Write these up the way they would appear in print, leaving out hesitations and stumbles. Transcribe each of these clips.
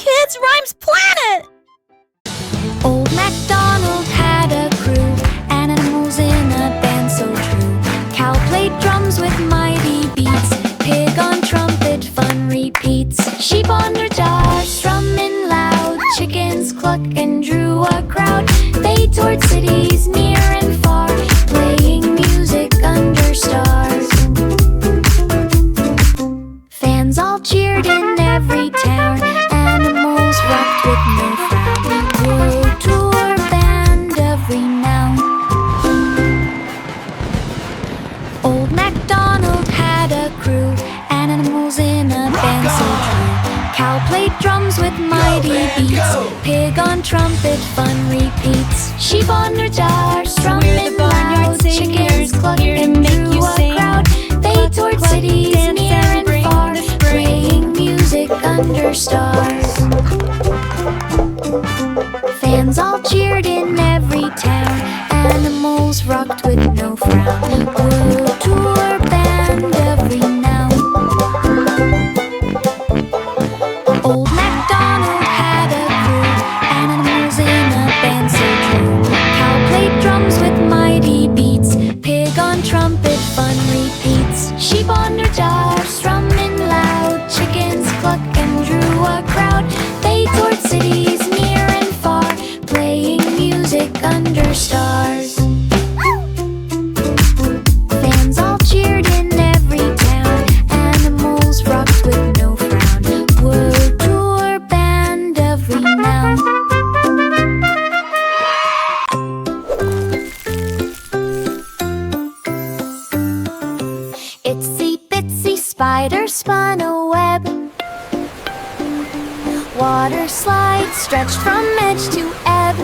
Kids Rhymes Planet! Old MacDonald had a crew, and animals in a band so true. Cow played drums with mighty beats, pig on trumpet, fun repeats. Sheep on their jars, strumming loud, chickens cluck and drew a crowd. They toured cities near and far, playing music under stars. Fans all cheered in every town, animals rocked with no frown. World tour band of renown. Old MacDonald had a crew, and animals in a band so true. Cow played drums with mighty beats, pig on trumpet, fun repeats. Sheep on their jars, strumming loud, chickens cluck and drew a crowd. They toured cities near and far, playing music under stars. Fans all cheered in every town, animals rocked with no frown. World tour band of renown. Old MacDonald had a crew, and animals in a band so true. Cow played drums with mighty beats, pig on trumpet, fun repeats. Sheep on their jars, strumming loud, chickens cluck and drew a crowd. They toured cities near and far, playing music under stars. Fans all cheered in every town, animals rocked with no frown. World tour band of renown. Itsy bitsy spider spun a web. Water slide stretched from edge to ebb.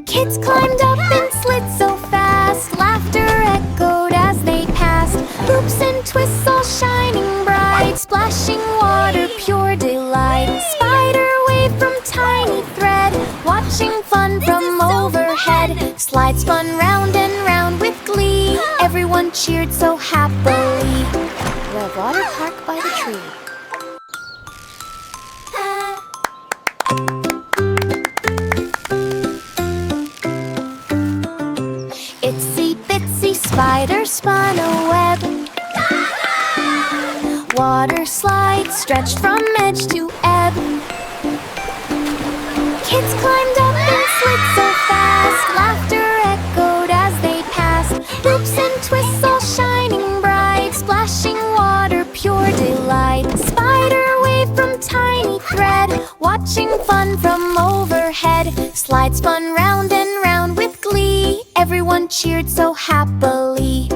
Kids climbed up and slid so fast, laughter echoed as they passed. Loops and twists all shining bright, splashing water, pure delight. Spider wave from tiny thread, watching fun from overhead. Slide spun round and round with glee, everyone cheered so happily. The water park by the tree. Itsy bitsy spider spun a web. Water slide stretched from edge to ebb. Kids climbed up and slid so fast, laughter echoed as they passed. Loops and twists all shining bright, splashing water, pure delight. Spider wave from tiny thread, watching fun from overhead. Slide spun round and round with glee, everyone cheered so happily.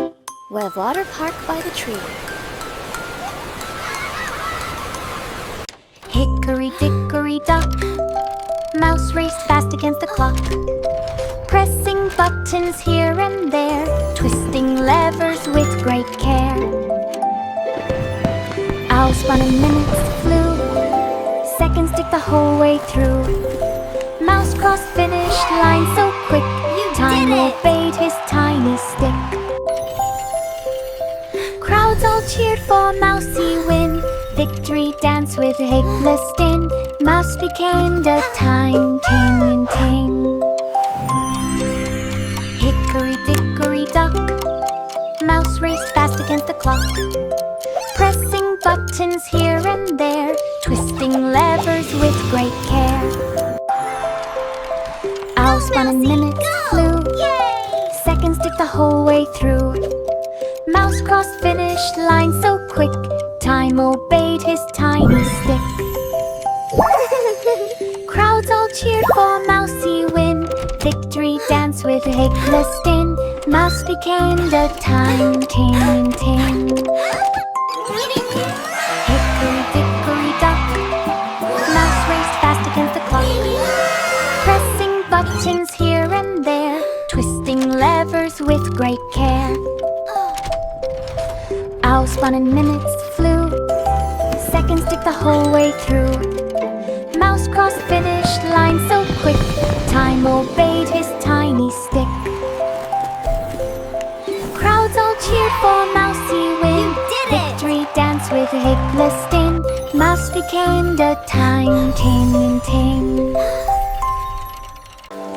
Web water park by the tree. Hickory dickory dock, mouse raced fast against the clock, pressing buttons here and there, twisting levers with great care. Owl spun and minutes flew, seconds ticked the whole way through. Mouse crossed finish line so quick, time obeyed his tiny stick. Crowds all cheered for Mousy win, victory dance with Hickless din. Mouse became the time king. Hickory dickory dock, mouse raced fast against the clock, pressing buttons here and there, twisting levers with great care. Owl spun and minutes flew, seconds ticked the whole way through. Mouse crossed finish line so quick, time obeyed his tiny stick. Crowds all cheered for Mousy win, victory dance with Hickless din. Mouse became the time king. Hickory dickory dock, mouse raced fast against the clock, pressing buttons here and there, twisting levers with great care. Owl spun and minutes flew, seconds ticked the whole way through. Mouse crossed finish line so quick, time obeyed his tiny stick. Crowds all cheered for Mousy win, victory dance dance with Hicklisting. Mouse became the time ting ting.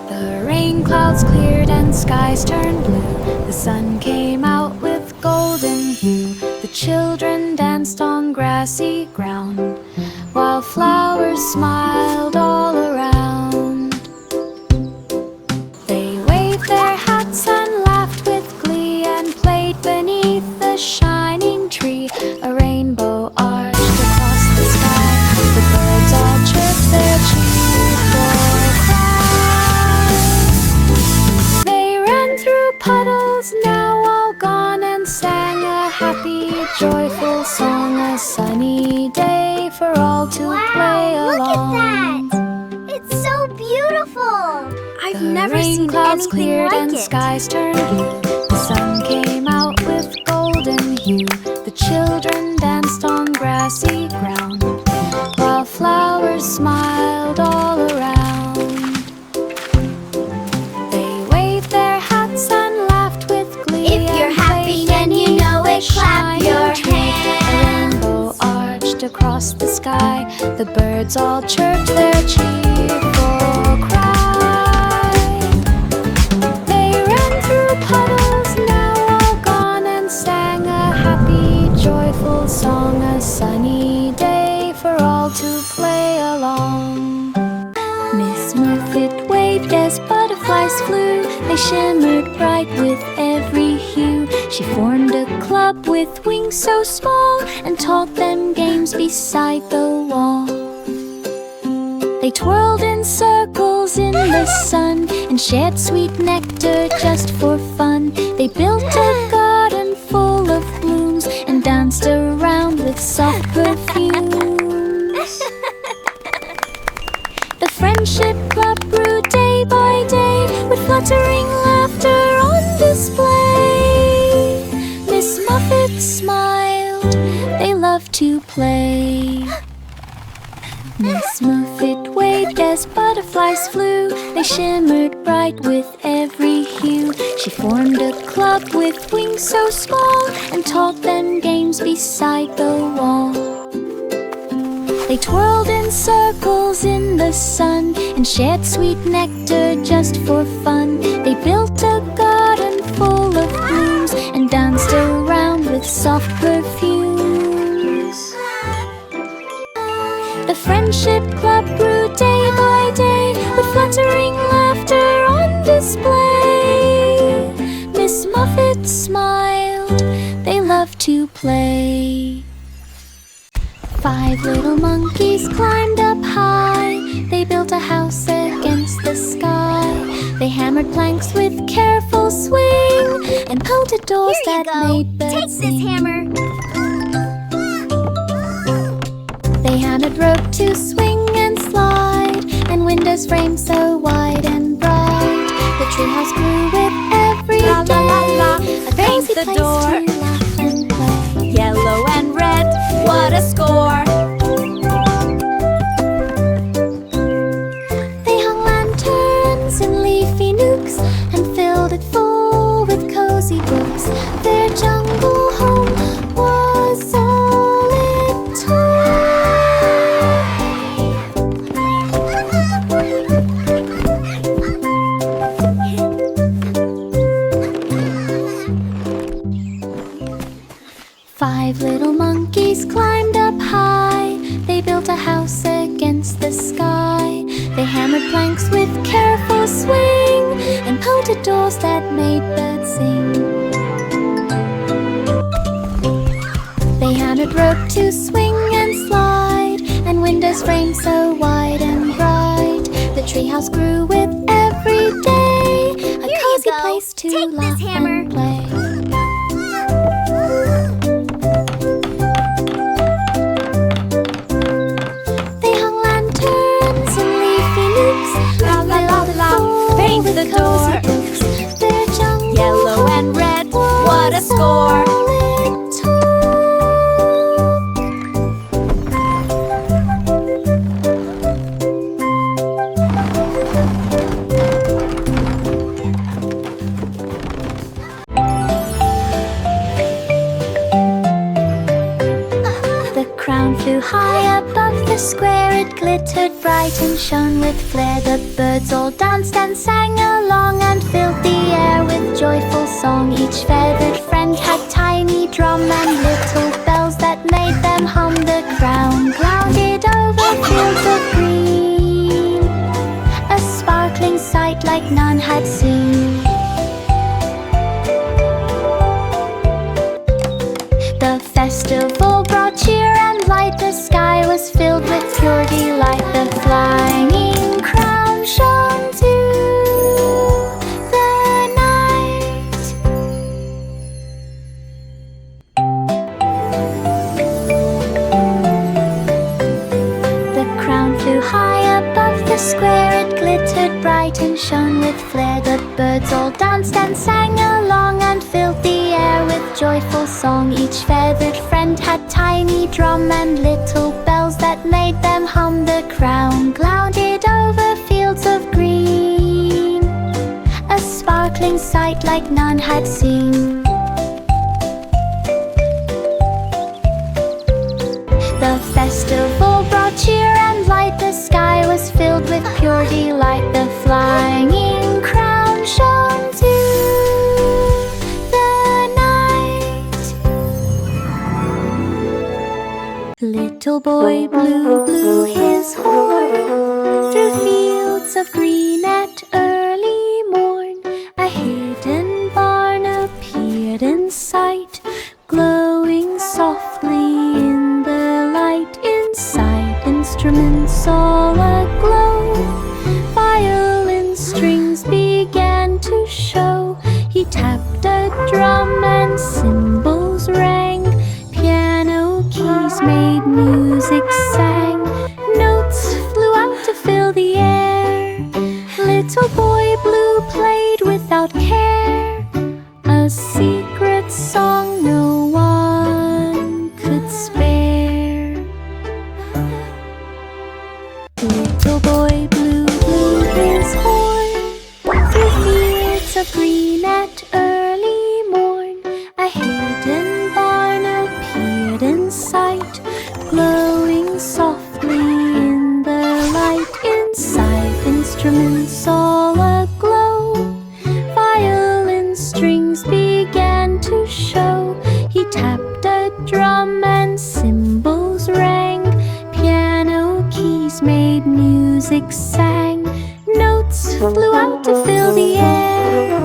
The rain clouds cleared and skies turned blue. The sun came out with golden hue. The children danced on grassy ground, while flowers smiled all around. They waved their hats and laughed with glee, and played beneath the shining tree. A rainbow arched across the sky. The birds all chirped their cheerful cry. They ran through puddles, now all gone, and sang a happy, joyful song. A sunny day for all to play along. Look at that! It's so beautiful! I've never seen clouds anything cleared like and it. skies turned blue. The sun came out with golden hue. The children danced on grassy ground, while flowers smiled all around. They waved their hats and laughed with glee. If you're and happy played and you know it, beneath the clap your shining tree. hands. A rainbow arched across the sky. The birds all chirped their cheerful cry. They ran through puddles, now all gone, and sang a happy, joyful song. A sunny day for all to play along. Miss Muffet waved as butterflies flew. They shimmered bright with every hue. She formed a club with wings so small, and taught them games beside the wall. They twirled in circles in the sun, and shared sweet nectar just for fun. They built a garden full of blooms, and danced around with soft perfumes. The Friendship Club grew day by day, with fluttering laughter on display. Miss Muffet smiled, they loved to play. Miss Muffet waved as butterflies flew. They shimmered bright with every hue. She formed a club with wings so small, and taught them games beside the wall. They twirled in circles in the sun, and shared sweet nectar just for fun. They built a garden full of blooms, and danced around with soft perfumes. The Friendship Club grew day by day, with fluttering laughter on display. Miss Muffet smiled, they loved to play. 5 little monkeys climbed up high. They built a house against the sky. They hammered planks with careful swing, and pounded doors Here you that go. made birds Take this sing. hammer. They hammered rope to swing and slide, and windows framed so wide and bright. The treehouse grew with every day. La, la, la, la. A Paint cozy the place door. to laugh and play. Yellow and red, what a score! They hung lanterns in leafy nooks, and filled it full with cozy books. Their jungle home was all it took. 5 little monkeys climbed up high. They built a house against the sky. They hammered planks with careful swing, and pounded doors that made birds sing. They hammered rope to swing and slide, and windows framed so wide and bright. The treehouse grew with every day. A Here you cozy go. place to Take this laugh hammer. and play. They hung lanterns in leafy nooks, La, la, la, la. Paint the door. Their jungle Yellow and red, what a score! all it took. flew high above the square. It glittered bright and shone with flair. The birds all danced and sang along and filled the air with joyful song. Each feathered friend had tiny drum and little bells that made them hum. The crown clouded over fields of green, a sparkling sight like none had seen. The festival brought cheer and light. The sky was filled with pure delight. The flying crown shone through the night. The crown flew high above the square. It glittered bright and shone with flair. The birds all danced and sang along and filled the air with joyful song. Each feathered friend had tiny drum and little bells that made them hum. The crown clouded over fields of green, a sparkling sight like none had seen. The festival brought cheer and light. The sky was filled with pure delight. The flying crown shone through the night. Little boy blue blew his horn through fields of green at early morn. A hidden barn appeared in sight, glowing softly in the light. Inside, instruments all aglow. Violin strings began to show. He tapped a drum and cymbals rang. Piano keys made music sang. Notes flew out to fill the air. Little boy blue played without care, a secret song no one could spare. Little boy blue blew his horn through fields of green at early morn. A hidden barn appeared in sight, glowing softly in the light. Inside, instruments all aglow. Violin strings began to show. He tapped a drum and cymbals rang. Piano keys made music sang. Notes flew out to fill the air.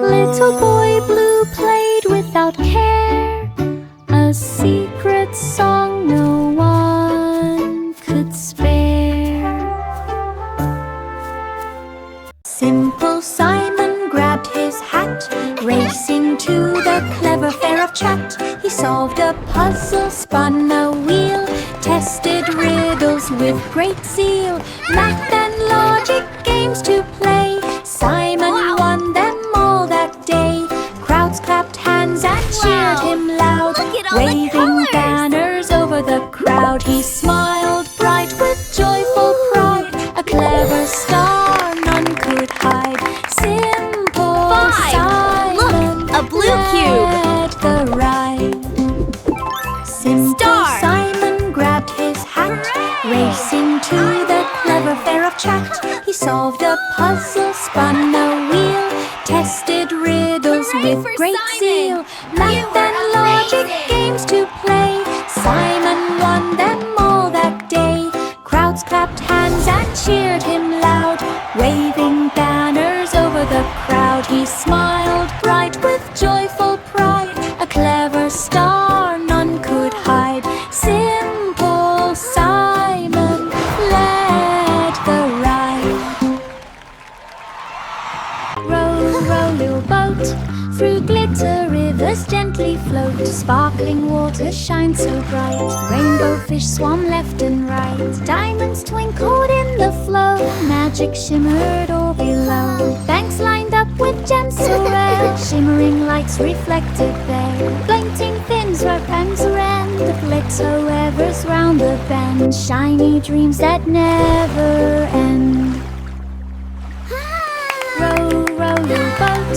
Little boy blue played without care, a secret song no one could spare. Simple Simon grabbed his hat, racing to the clever fair of chat. He solved a puzzle, spun a wheel, tested riddles with great zeal. Math and logic games to play, Simon won them all that day. Crowds clapped hands and cheered him loud, waving banners over the crowd. He smiled bright with joyful pride, a clever star none could hide. Simple Simon, Look, a blue cube. led the ride. Simple Simon grabbed his hat, racing to the clever fair of chat. He solved a puzzle, spun a wheel, tested riddles with great zeal. Math and logic games to play, Simon won them all that day. Crowds clapped hands and cheered him loud, waving banners over the crowd. He smiled bright with joyful pride, a clever star none could hide. Simple Simon led the ride. Row, row, little boat, through glitter rivers gently float. Sparkling water shines so bright, rainbow fish swam left and right. Diamonds twinkled in the flow, magic shimmered all below. Banks lined up with gems so rare, shimmering lights reflected there. Glinting fins where pranks ran, the glitter wavers round the bend. Shiny dreams that never end. Row, row, little boat,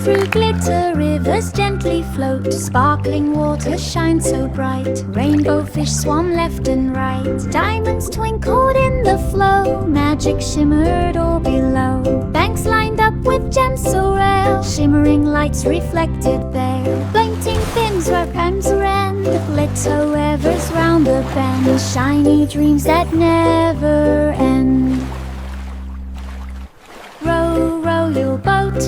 Through glitter rivers gently float, sparkling water shines so bright. Rainbow fish swam left and right, diamonds twinkled in the flow, magic shimmered all below. Banks lined up with gems so rare, shimmering lights reflected there. Blinking fins where pens ran, the glitter weavers round the bend. Shiny dreams that never end. Row, row your boat,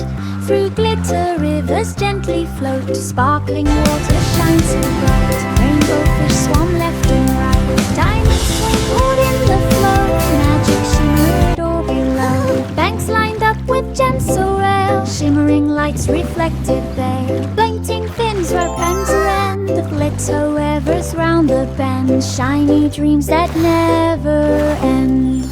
through glitter rivers gently float, sparkling water shines so bright. Rainbow fish swam left and right, diamonds twinkled in the flow, magic shimmered all below. Banks lined up with gems so rare, shimmering lights reflected there. Blinking fins where pens ran, the glitter weavers round the bend. Shiny dreams that never end.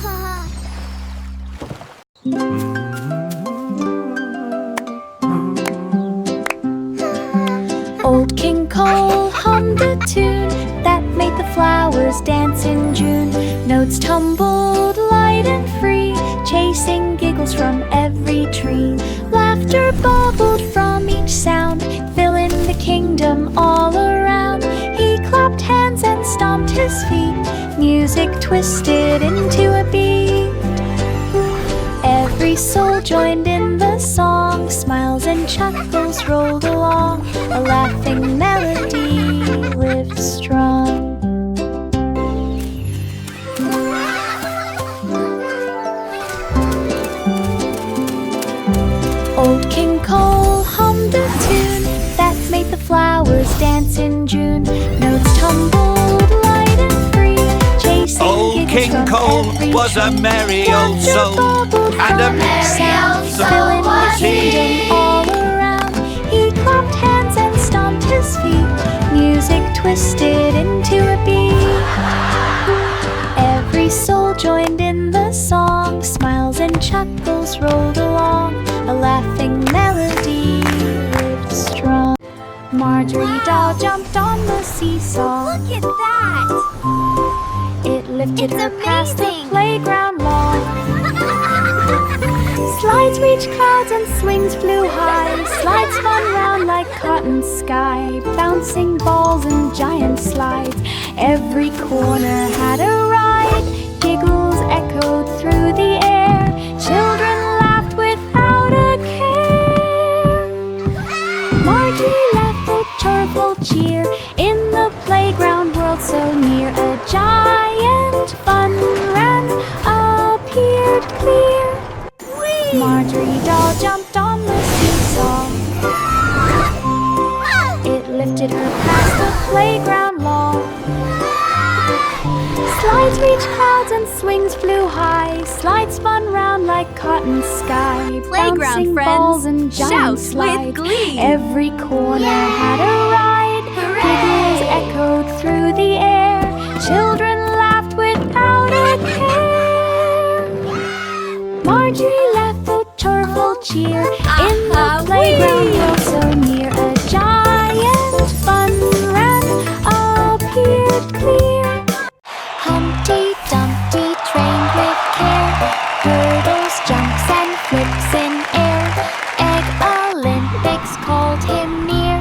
Old King Cole hummed a tune that made the flowers dance in June. Notes tumbled light and free, chasing giggles from every tree. Laughter bubbled from each sound, filling the kingdom all around. He clapped hands and stomped his feet, music twisted into a beat. Every soul joined in the song, smiles and chuckles rolled along. A laughing melody lived strong. Old King Cole hummed a tune that made the flowers dance in June. Notes tumbled light and free, chasing Old King Cole was a merry old soul, and a merry old soul filling the was kingdom he. all around. He clapped hands and stomped his feet, music twisted into a beat. Every soul joined in the song, smiles and chuckles rolled along. A laughing melody lived strong. Marjorie doll jumped on the seesaw. Look at that! It lifted It's her past the amazing. playground lawn. Slides reached clouds and swings flew high. Slides spun round like cotton sky, bouncing balls and giant slides. Every corner had a ride. Giggles echoed through the air. Children laughed without a care. Marjorie left a joyful cheer in the playground world so near. A giant fun run appeared clear. Marjorie doll jumped on the seesaw. It lifted her past the playground lawn. Slides reached clouds and swings flew high. Slides spun round like cotton sky, Playground bouncing friends, balls and giant shout with slides. glee. Every corner had a ride. Giggles echoed through the air. Children laughed without a care. Marjorie left a joyful cheer in the playground world so near. A giant fun run appeared clear. Humpty Dumpty trained with care, hurdles, jumps and flips in air. Egg Olympics called him near,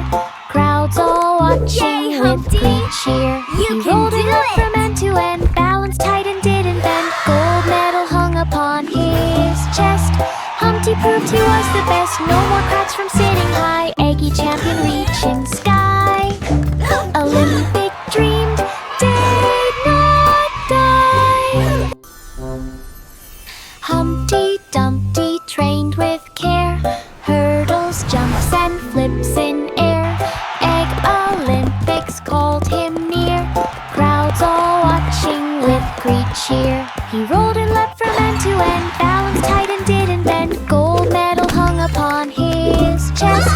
crowds all watching Yay, with Humpty! great cheer. You He can rolled do it up it! from end to end, balanced tight and didn't bend. Gold medal hung upon his chest. Humpty proved he was the best. No more cracks from sitting high. Eggy champion reaching sky. Olympic dreamed, did not die. Humpty Dumpty trained with care, hurdles, jumps and flips in air. Egg Olympics called him near, crowds all watching with great cheer. He rolled and leapt from end to end, balanced tight and didn't bend. Gold medal hung upon his chest.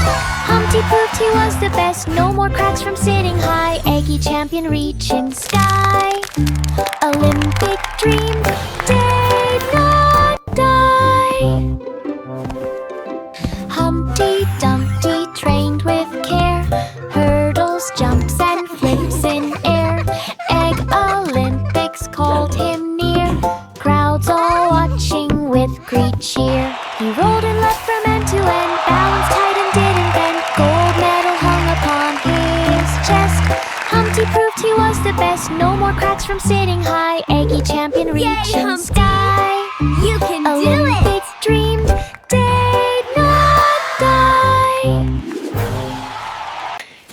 Humpty proved he was the best. No more cracks from sitting high. Eggy champion reaching sky. Olympic dream did not die. Humpty Dumpty trained with care, hurdles, jumps and flips in air. Egg Olympics called him near, crowds all watching with great cheer. He rolled and leapt from end to end, balanced tight and did No more cracks from sitting high. Eggy champion reaching Humpty! sky. You can do Olympic it! dreamed did not die.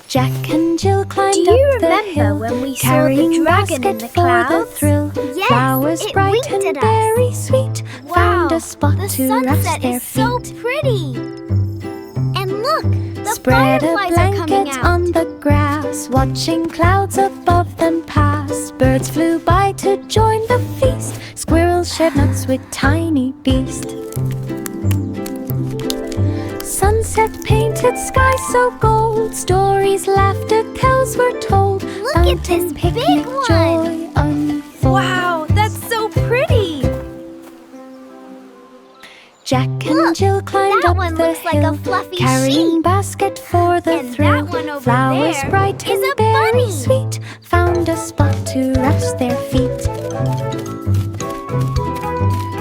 Jack and Jill climbed Do you up the remember hill, when we saw the carrying dragon in basket the for the clouds? thrill. Yes, Flowers it bright winked and at us. very sweet. Wow, Found a spot the to rest sunset their is so feet. pretty. And look, the Spread a fireflies are coming blanket out. on the grass, watching clouds above them pass. Birds flew by to join the feast. Squirrels shared nuts with tiny beast. Sunset painted sky so gold. Stories, laughter, cows were told. Look at this Fountain, picnic, big one. joy unfold. Wow, that's so pretty. Jack and Jill climbed that up one the looks like hill, a fluffy carrying sheep. basket for the And thrill. that one over Flowers there bright is and a very bunny. sweet. Found a spot to rest their feet.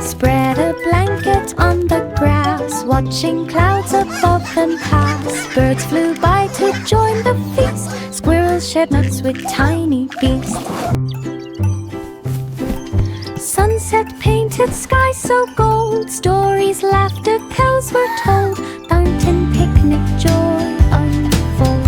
Spread a blanket on the grass, watching clouds above them pass. Birds flew by to join the feast. Squirrels shared nuts with tiny beast. Sunset painted sky so gold. Stories, laughter, cows were told. Fountain, picnic, joy unfold.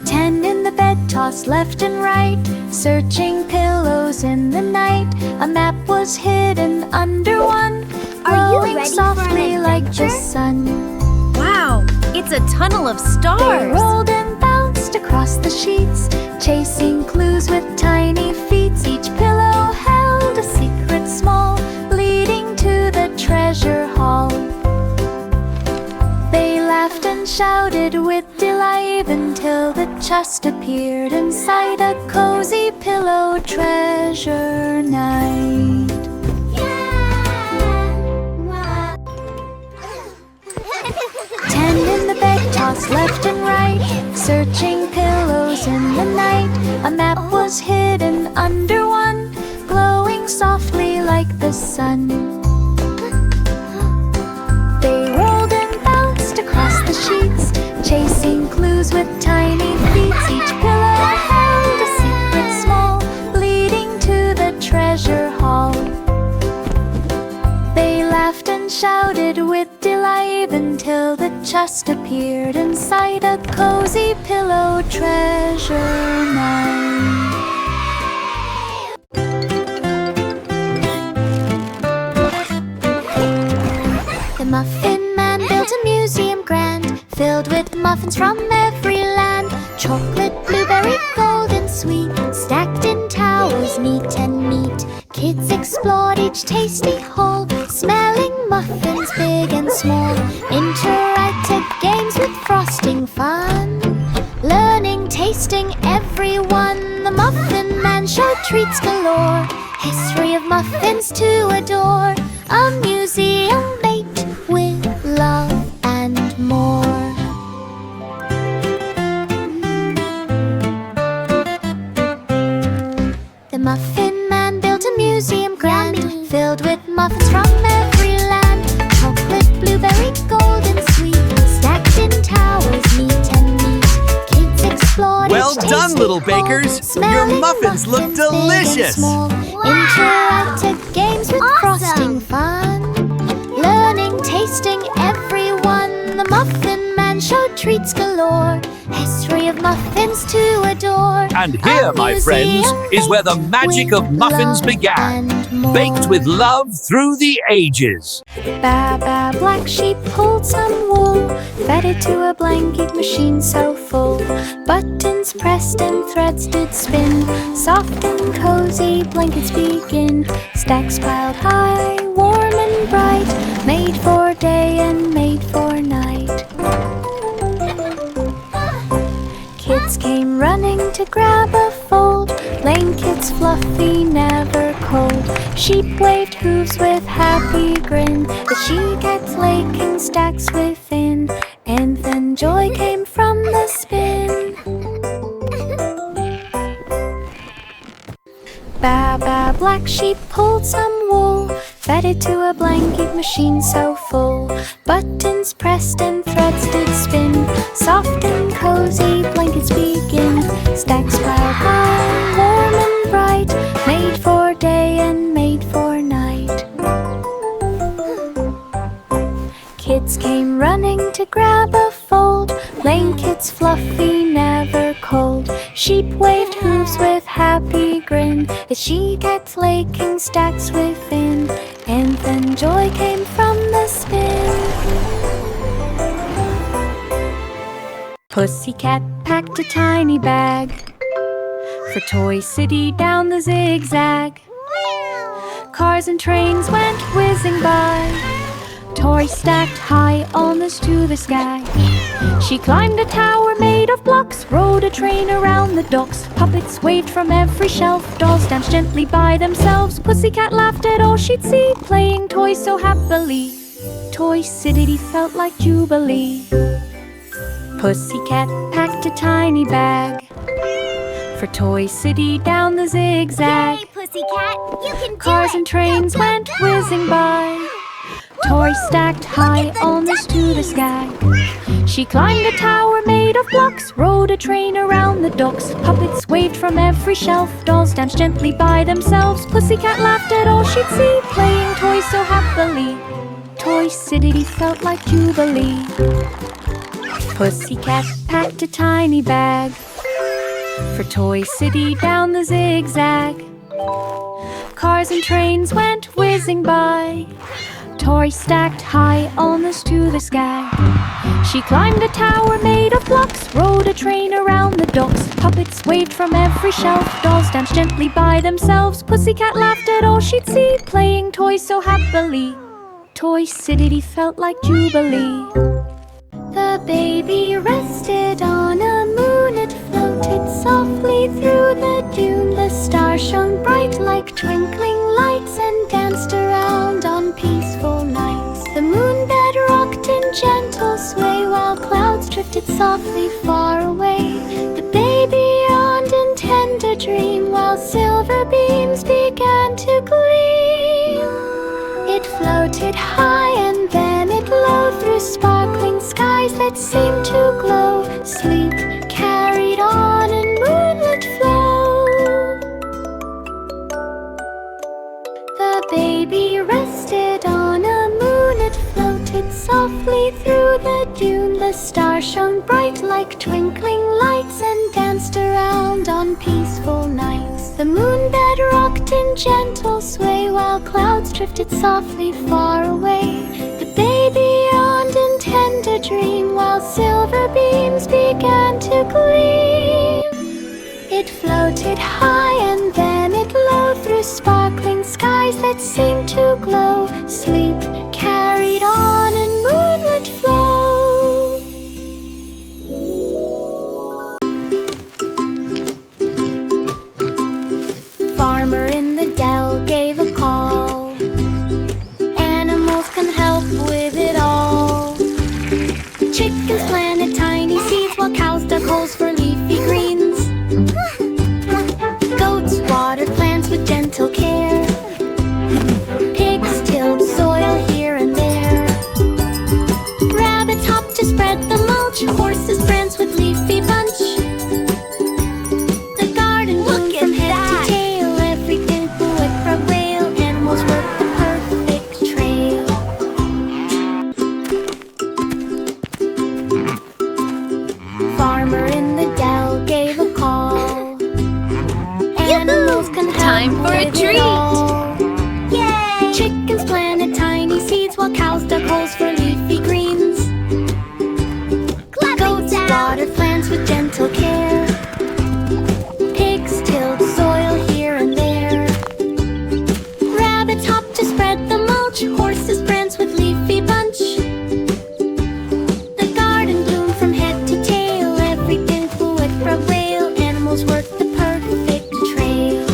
10 in the bed, tossed left and right, searching pillows in the night. A map was hidden under one, Are you glowing ready for softly an like the adventure? sun. Wow, it's a tunnel of They stars. rolled and bounced across the sheets, chasing clues with tiny feet. Each pillow held a secret small, leading to the treasure hall. They laughed and shouted with delight until the chest appeared inside a cozy pillow treasure night. 10 in the bed, tossed left and right, searching pillows in the night. A map was hidden under one, glowing softly like the sun. They rolled and bounced across the sheets, chasing clues with tiny feet. Each pillow held a secret small, leading to the treasure hall. They laughed and shouted with delight until the chest appeared inside a cozy pillow treasure night. The Muffin Man built a museum grand, filled with muffins from every land. Chocolate, blueberry, gold and sweet, stacked in towers neat and neat. Kids explored each tasty hole, smelling muffins big and small. Interactive games with frosting fun, learning, tasting everyone. The Muffin Man showed treats galore, history of muffins to adore. A museum baked with love and more. The Muffin Man built a museum grand, filled with muffins from every land. Chocolate, blueberry, gold and sweet, stacked in towers neat and neat. Kids explored Well each done, tasty little hole, bakers. Your smelling muffins look big and delicious. small. Interactive games with frosting fun, learning, tasting everyone. The Muffin Man showed treats galore, history of muffins to adore. And here, A my friends, museum is where the baked magic with of muffins love began. and more. Baked with love through the ages. Baa, black sheep pulled some wool, fed it to a blanket machine so full. Buttons pressed and threads did spin, soft and cozy blankets begin. Stacks piled high, warm and bright, made for day and made for night. Kids came running to grab a fold, blankets fluffy, never cold. Sheep waved hooves with happy grin, the she-cats laking stacks within. And then joy came from the spin. Baa, black sheep pulled some wool, fed it to a blanket machine so full. Buttons buttons pressed and threads did spin. Soft and cozy blankets begin. Stacks piled high, warm and bright, made for day and made for night. Kids came running to grab a fold. Blankets fluffy, never cold. Sheep waved hooves with happy grin. The she kept flaking stacks within. And then joy came from the spin. Pussycat packed a tiny bag for Toy City down the zigzag. Cars and trains went whizzing by. Toys stacked high almost to the sky. She climbed a tower made of blocks, rode a train around the docks. Puppets waved from every shelf, dolls danced gently by themselves. Pussycat laughed at all she'd see, playing toys so happily. Toy City felt like jubilee. Pussycat packed a tiny bag for Toy City down the zigzag. Yay, Pussycat! You can do Cars it! and trains Go, go, went go! whizzing by. Toys stacked high almost to the sky. She climbed a tower made of blocks, rode a train around the docks. Puppets waved from every shelf, dolls danced gently by themselves. Pussycat laughed at all she'd see, playing toys so happily. Toy City felt like jubilee. Pussycat packed a tiny bag for Toy City down the zigzag. Cars and trains went whizzing by. Toys stacked high almost to the sky. She climbed a tower made of blocks, rode a train around the docks. Puppets waved from every shelf, dolls danced gently by themselves. Pussycat laughed at all she'd see, playing toys so happily. Toy City felt like jubilee. The baby rested on a moon. It floated softly through the dune. The stars shone bright like twinkling lights and danced around on peaceful nights. The moonbed rocked in gentle sway while clouds drifted softly far away. The baby yawned in tender dream while silver beams began to gleam. It floated high and then it low through sparkling skies that seemed to glow. Sleep carried on in moonlit flow. The baby rested on a moon. It floated softly through the dune. The stars shone bright like twinkling lights and danced around on peaceful nights. The moonbed rocked in gentle sway while clouds drifted softly far away. The baby yawned in tender dream while silver beams began to gleam. It floated high and then it low through sparkling skies that seemed to glow. Sleep carried on in moonlit flow. Farmer in the dell gave a call. Animals can help with it all. Chickens planted tiny seeds while cows dug holes for leafy greens. Goats watered plants with gentle care. Pigs tilled soil here and there. Rabbits hopped to spread the mulch. Horses pranced with leafy bunch. The garden bloomed from head to tail. Every dimple with a rail. Animals worked the perfect trail. Farmer in the dell gave a call. Animals can help Time for a with treat. it all. Yay! Chickens planted tiny seeds while cows dug holes for leafy greens. Goats watered plants with gentle care. Pigs tilled soil here and there. Rabbits hopped to spread the mulch. Horses pranced with leafy bunch. The garden bloomed from head to tail. Every dimple with a rail. Animals worked the perfect trail.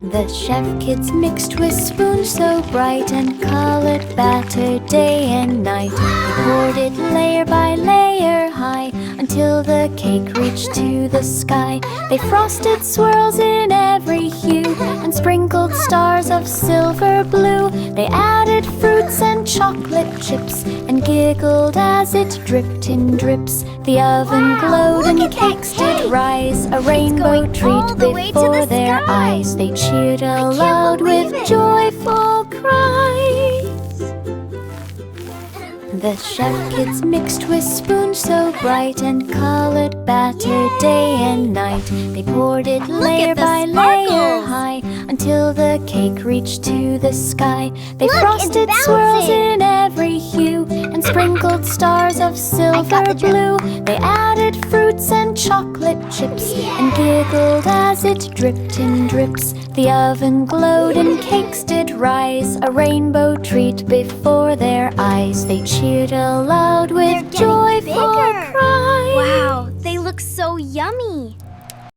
The chef kids mixed with spoons so bright and colored batter day and night. They poured it layer by layer high until the cake reached to the sky. They frosted swirls in every hue and sprinkled stars of silver blue. They added fruits and chocolate chips and giggled as it dripped in drips. The oven glowed and cakes did rise, a rainbow treat before their eyes. They cheered aloud with joyful cries. The chef kids mixed with spoons so bright and colored batter day and night. They poured it layer by layer high until the cake reached to the sky. They frosted swirls in every hue and sprinkled stars of silver blue. They added fruits and chocolate chips and giggled as it dripped in drips. The oven glowed and cakes did rise, a rainbow treat before their eyes. They cheered aloud with joyful cries. Wow, they look so yummy.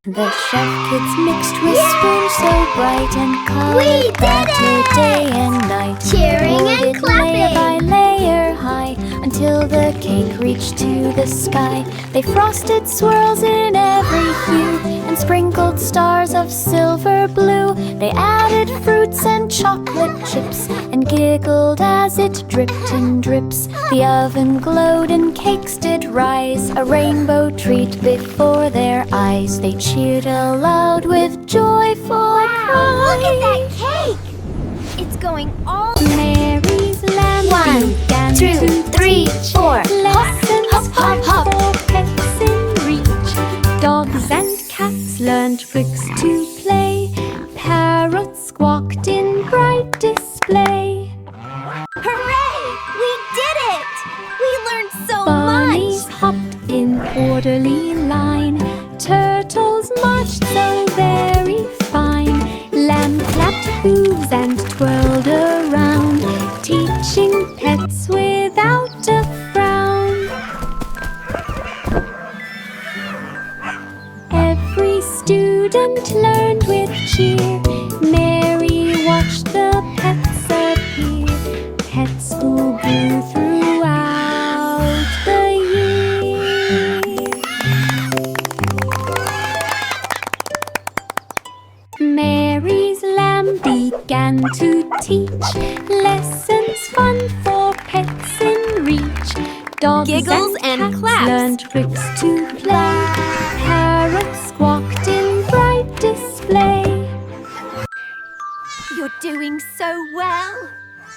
The chef kids mixed with spoons so bright and colored batter day and night. Cheering Poured and it layer by layer high until the cake reached to the sky. They frosted swirls in every hue and sprinkled stars of silver blue. They added fruits and chocolate chips and giggled as it dripped in drips. The oven glowed and cakes did rise, a rainbow treat before their eyes. They cheered aloud with joyful cries. Look at that cake! It's going all... Mary's lamb 1, began 2, to 3, teach 4. lessons Hop, hop, hop, hop. for pets in reach. Dogs and cats learned tricks to play. Parrots squawked in bright display. Hooray! We did it! We learned so Bunnies much! hopped in orderly line. Turtles marched so very fine. Lamb clapped hooves and twirled around, teaching pets without a frown. Every student learned with cheer. Mary watched the pets appear. Pets who grew throughout the year. Mary's lamb began to teach lessons fun for pets in reach. Dogs Giggles and cats claps. learned tricks to play. Parrots squawked in bright display. You're doing so well!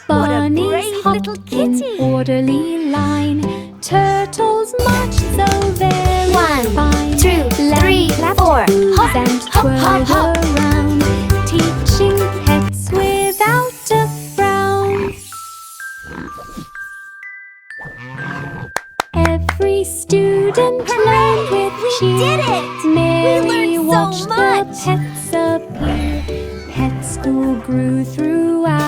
What a Bunnies brave hopped little kitty. in orderly line. Turtles marched so very 1, fine. 2, 3, Clapped 4. hooves Hop, and hop, hop, twirled hop. around, teaching pets without a frown. Every student learned with cheer. did it! Mary We learned so watched much. the pets appear. Pets who grew throughout